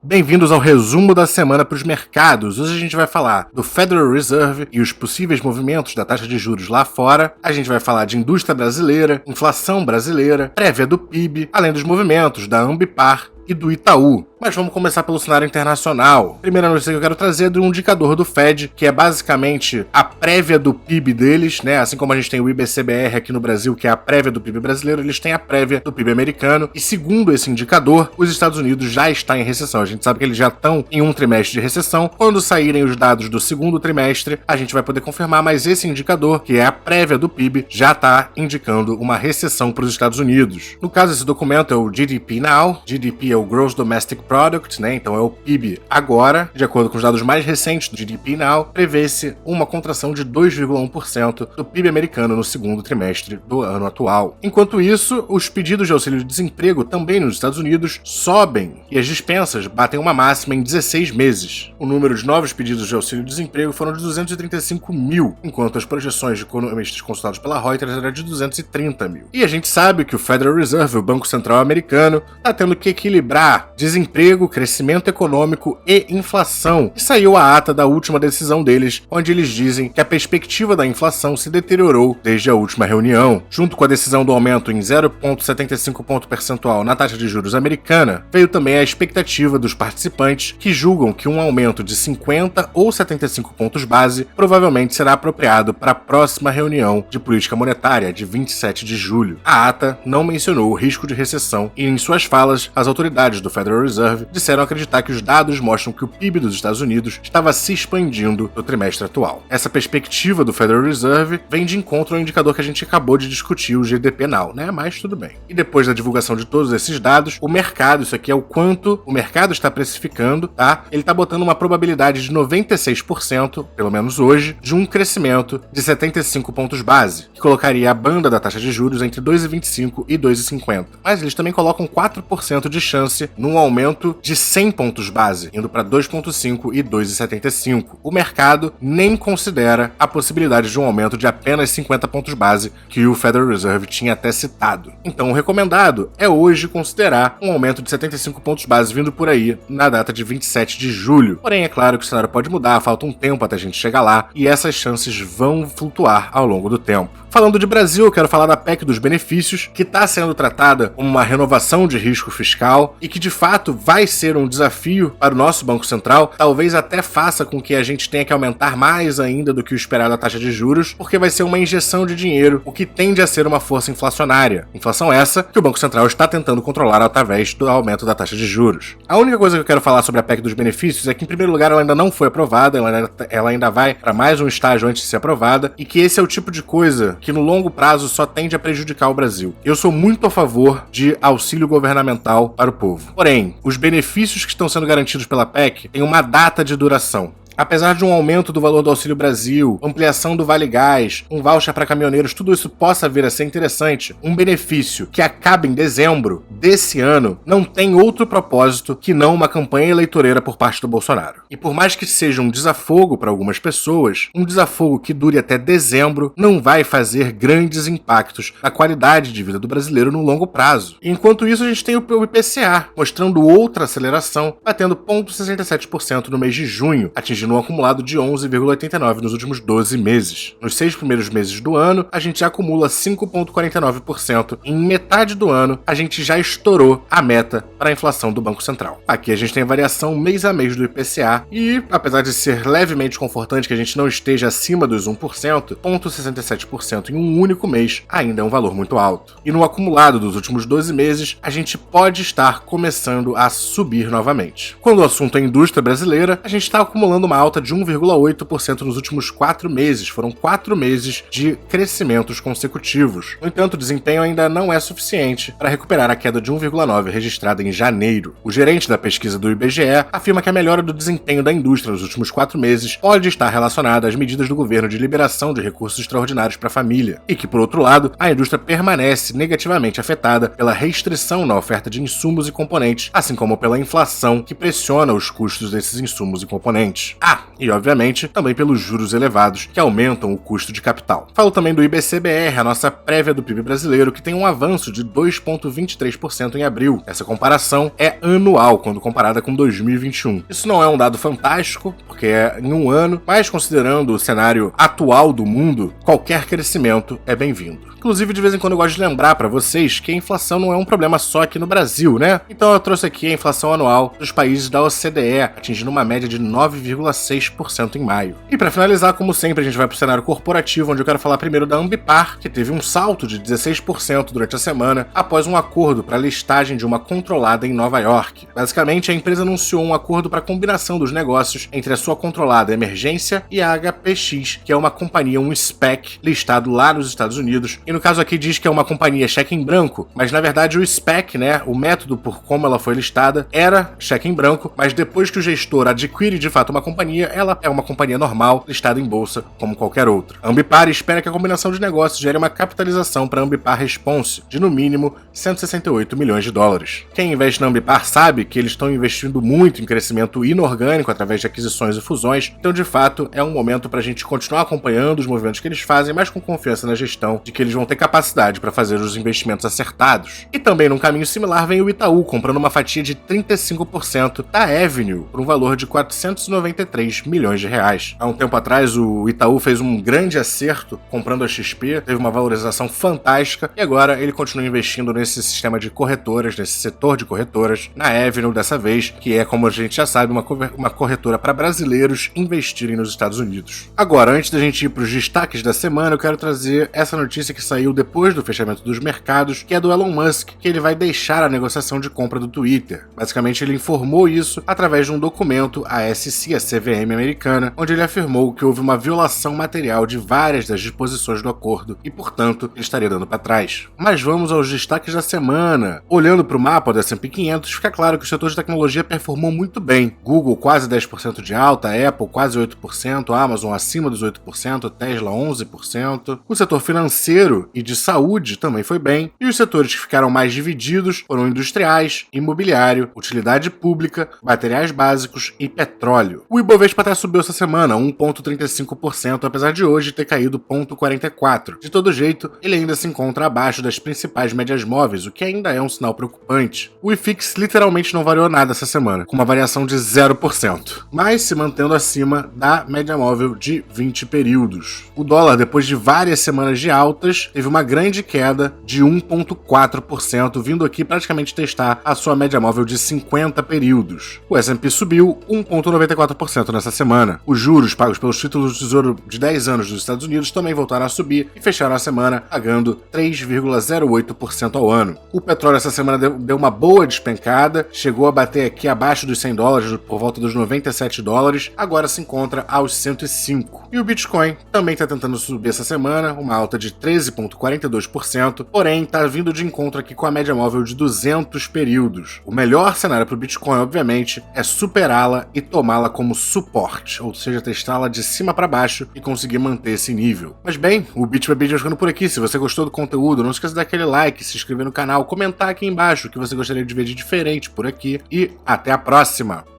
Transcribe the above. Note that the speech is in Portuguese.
Bem-vindos ao resumo da semana para os mercados. Hoje a gente vai falar do Federal Reserve e os possíveis movimentos da taxa de juros lá fora. A gente vai falar de indústria brasileira, inflação brasileira, prévia do PIB, além dos movimentos da Ambipar e do Itaú. Mas vamos começar pelo cenário internacional. Primeira notícia que eu quero trazer é de um indicador do Fed, que é basicamente a prévia do PIB deles, né? Assim como a gente tem o IBCBR aqui no Brasil, que é a prévia do PIB brasileiro, eles têm a prévia do PIB americano. E segundo esse indicador, os Estados Unidos já está em recessão. A gente sabe que eles já estão em um trimestre de recessão. Quando saírem os dados do segundo trimestre, a gente vai poder confirmar, mas esse indicador, que é a prévia do PIB, já está indicando uma recessão para os Estados Unidos. No caso, esse documento é o GDP Now. GDP é o Gross Domestic Product, né? Então é o PIB agora. De acordo com os dados mais recentes do GDP Now, prevê-se uma contração de 2,1% do PIB americano no segundo trimestre do ano atual. Enquanto isso, os pedidos de auxílio de desemprego também nos Estados Unidos sobem e as dispensas batem uma máxima em 16 meses. O número de novos pedidos de auxílio de desemprego foram de 235 mil, enquanto as projeções de economistas consultados pela Reuters eram de 230 mil. E a gente sabe que o Federal Reserve, o Banco Central americano, está tendo que equilibrar desemprego, crescimento econômico e inflação. E saiu a ata da última decisão deles, onde eles dizem que a perspectiva da inflação se deteriorou desde a última reunião. Junto com a decisão do aumento em 0,75 ponto percentual na taxa de juros americana, veio também a expectativa dos participantes que julgam que um aumento de 50 ou 75 pontos base provavelmente será apropriado para a próxima reunião de política monetária de 27 de julho. A ata não mencionou o risco de recessão e, em suas falas, as autoridades do Federal Reserve disseram acreditar que os dados mostram que o PIB dos Estados Unidos estava se expandindo no trimestre atual. Essa perspectiva do Federal Reserve vem de encontro ao indicador que a gente acabou de discutir, o GDP Now, né? Mas tudo bem. E depois da divulgação de todos esses dados, o mercado, isso aqui é o quanto o mercado está precificando, tá? Ele está botando uma probabilidade de 96%, pelo menos hoje, de um crescimento de 75 pontos base, que colocaria a banda da taxa de juros entre 2,25 e 2,50. Mas eles também colocam 4% de chance num aumento de 100 pontos base, indo para 2,5 e 2,75. O mercado nem considera a possibilidade de um aumento de apenas 50 pontos base que o Federal Reserve tinha até citado. Então o recomendado é hoje considerar um aumento de 75 pontos base vindo por aí na data de 27 de julho. Porém, é claro que o cenário pode mudar, falta um tempo até a gente chegar lá e essas chances vão flutuar ao longo do tempo. Falando de Brasil, eu quero falar da PEC dos benefícios, que está sendo tratada como uma renovação de risco fiscal e que de fato vai ser um desafio para o nosso Banco Central, talvez até faça com que a gente tenha que aumentar mais ainda do que o esperado a taxa de juros, porque vai ser uma injeção de dinheiro, o que tende a ser uma força inflacionária. Inflação essa que o Banco Central está tentando controlar através do aumento da taxa de juros. A única coisa que eu quero falar sobre a PEC dos benefícios é que, em primeiro lugar, ela ainda não foi aprovada, ela ainda vai para mais um estágio antes de ser aprovada, e que esse é o tipo de coisa que no longo prazo só tende a prejudicar o Brasil. Eu sou muito a favor de auxílio governamental para o povo. Porém, os benefícios que estão sendo garantidos pela PEC têm uma data de duração. Apesar de um aumento do valor do Auxílio Brasil, ampliação do Vale Gás, um voucher para caminhoneiros, tudo isso possa vir a ser interessante, um benefício que acaba em dezembro desse ano não tem outro propósito que não uma campanha eleitoreira por parte do Bolsonaro. E por mais que seja um desafogo para algumas pessoas, um desafogo que dure até dezembro não vai fazer grandes impactos na qualidade de vida do brasileiro no longo prazo. Enquanto isso, a gente tem o IPCA, mostrando outra aceleração, batendo 0,67% no mês de junho, atingindo um acumulado de 11,89% nos últimos 12 meses. Nos 6 primeiros meses do ano, a gente já acumula 5,49%. Em metade do ano, a gente já estourou a meta para a inflação do Banco Central. Aqui a gente tem variação mês a mês do IPCA e, apesar de ser levemente confortante que a gente não esteja acima dos 1%, 0,67% em um único mês ainda é um valor muito alto. E no acumulado dos últimos 12 meses, a gente pode estar começando a subir novamente. Quando o assunto é indústria brasileira, a gente está acumulando uma alta de 1,8% nos últimos 4 meses. Foram 4 meses de crescimentos consecutivos. No entanto, o desempenho ainda não é suficiente para recuperar a queda de 1,9% registrada em janeiro. O gerente da pesquisa do IBGE afirma que a melhora do desempenho da indústria nos últimos 4 meses pode estar relacionada às medidas do governo de liberação de recursos extraordinários para a família, e que, por outro lado, a indústria permanece negativamente afetada pela restrição na oferta de insumos e componentes, assim como pela inflação que pressiona os custos desses insumos e componentes. E obviamente também pelos juros elevados que aumentam o custo de capital. Falo também do IBCBR, a nossa prévia do PIB brasileiro, que tem um avanço de 2,23% em abril. Essa comparação é anual quando comparada com 2021. Isso não é um dado fantástico, porque é em um ano, mas considerando o cenário atual do mundo, qualquer crescimento é bem-vindo. Inclusive, de vez em quando eu gosto de lembrar para vocês que a inflação não é um problema só aqui no Brasil, né? Então eu trouxe aqui a inflação anual dos países da OCDE, atingindo uma média de 9,6% em maio. E para finalizar, como sempre, a gente vai para o cenário corporativo, onde eu quero falar primeiro da Ambipar, que teve um salto de 16% durante a semana após um acordo para a listagem de uma controlada em Nova York. Basicamente, a empresa anunciou um acordo para a combinação dos negócios entre a sua controlada Emergência e a HPX, que é uma companhia, um SPAC, listado lá nos Estados Unidos. E no caso aqui diz que é uma companhia cheque em branco, mas na verdade o SPAC, né, o método por como ela foi listada, era cheque em branco, mas depois que o gestor adquire de fato uma companhia, ela é uma companhia normal, listada em bolsa, como qualquer outra. A Ambipar espera que a combinação de negócios gere uma capitalização para a Ambipar Response de no mínimo 168 milhões de dólares. Quem investe na Ambipar sabe que eles estão investindo muito em crescimento inorgânico através de aquisições e fusões, então de fato é um momento para a gente continuar acompanhando os movimentos que eles fazem, mas com confiança na gestão de que eles vão ter capacidade para fazer os investimentos acertados. E também num caminho similar vem o Itaú, comprando uma fatia de 35% da Avenue por um valor de 493 milhões de reais. Há um tempo atrás, o Itaú fez um grande acerto comprando a XP, teve uma valorização fantástica e agora ele continua investindo nesse sistema de corretoras, nesse setor de corretoras, na Avenue dessa vez, que é, como a gente já sabe, uma corretora para brasileiros investirem nos Estados Unidos. Agora, antes da gente ir para os destaques da semana, eu quero trazer essa notícia que saiu depois do fechamento dos mercados, que é do Elon Musk, que ele vai deixar a negociação de compra do Twitter. Basicamente, ele informou isso através de um documento à SEC, a CVM americana, onde ele afirmou que houve uma violação material de várias das disposições do acordo e, portanto, ele estaria dando para trás. Mas vamos aos destaques da semana. Olhando para o mapa do S&P 500, fica claro que o setor de tecnologia performou muito bem. Google quase 10% de alta, Apple quase 8%, Amazon acima dos 8%, Tesla 11%. O setor financeiro e de saúde também foi bem, e os setores que ficaram mais divididos foram industriais, imobiliário, utilidade pública, materiais básicos e petróleo. O Ibovespa até subiu essa semana, 1,35%, apesar de hoje ter caído 0,44%. De todo jeito, ele ainda se encontra abaixo das principais médias móveis, o que ainda é um sinal preocupante. O IFIX literalmente não variou nada essa semana, com uma variação de 0%, mas se mantendo acima da média móvel de 20 períodos. O dólar, depois de várias semanas de altas, teve uma grande queda de 1,4%, vindo aqui praticamente testar a sua média móvel de 50 períodos. O S&P subiu 1,94% nessa semana. Os juros pagos pelos títulos de tesouro de 10 anos dos Estados Unidos também voltaram a subir e fecharam a semana pagando 3,08% ao ano. O petróleo essa semana deu uma boa despencada, chegou a bater aqui abaixo dos $100, por volta dos $97, agora se encontra aos 105. E o Bitcoin também está tentando subir essa semana, uma alta de 13,42%, porém está vindo de encontro aqui com a média móvel de 200 períodos. O melhor cenário para o Bitcoin, obviamente, é superá-la e tomá-la como suporte, ou seja, testá-la de cima para baixo e conseguir manter esse nível. Mas bem, o Bit by Bit vai ficando por aqui. Se você gostou do conteúdo, não esqueça de dar aquele like, se inscrever no canal, comentar aqui embaixo o que você gostaria de ver de diferente por aqui e até a próxima!